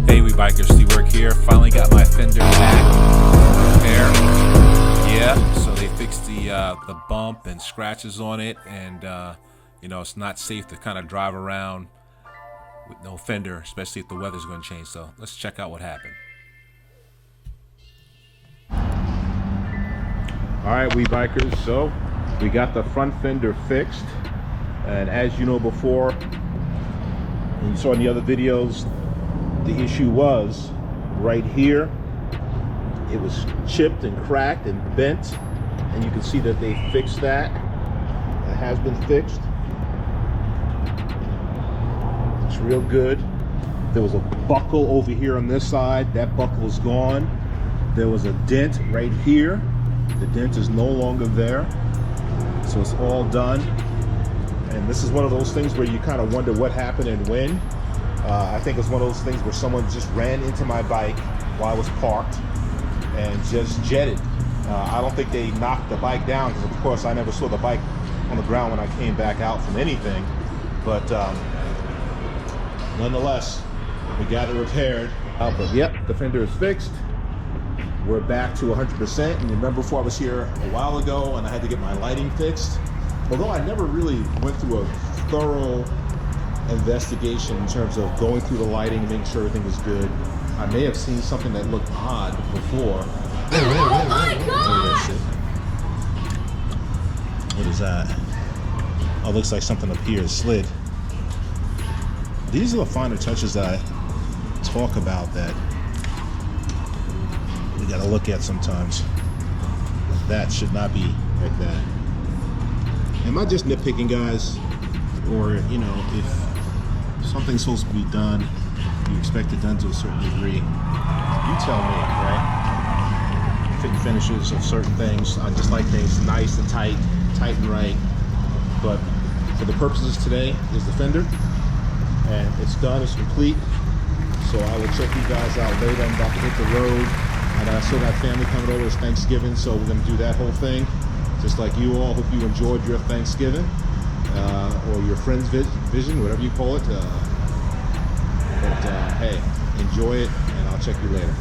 Hey, we bikers, thework here. Finally got my Fender back repair. Yeah, so they fixed the bump and scratches on it, and you know, it's not safe to kind of drive around with no fender, especially if the weather's going to change. So let's check out what happened. All right, we bikers, so we got the front fender fixed, and as you know before, and you saw in the other videos, the issue was right here. It was chipped and cracked and bent, and you can see that they fixed that. It has been fixed. It's real good. There was a buckle over here on this side. That buckle is gone. There was a dent right here. The dent is no longer there. So it's all done. And this is one of those things where you kind of wonder what happened and when. I think it's one of those things where someone just ran into my bike while I was parked and just jetted. I don't think they knocked the bike down, because of course I never saw the bike on the ground when I came back out from anything. But nonetheless, we got it repaired. But yep, the fender is fixed. We're back to 100%. And remember, before I was here a while ago and I had to get my lighting fixed. Although I never really went through a thorough investigation in terms of going through the lighting, making sure everything was good. I may have seen something that looked odd before. Oh my God! What is that? Oh, looks like something up here is slid. These are the finer touches that I talk about that we gotta look at sometimes. That should not be like that. Am I just nitpicking, guys? Or, you know, if something's supposed to be done, you expect it done to a certain degree, you tell me, right? Fit and finishes of certain things, I just like things nice and tight and right. But for the purposes today is the fender, and it's done, it's complete. So I will check you guys out later. I'm about to hit the road, and I still got family coming over. It's Thanksgiving, so we're gonna do that whole thing. Just like you all, hope you enjoyed your Thanksgiving, or your friend's vision, whatever you call it. But hey, enjoy it, and I'll check you later.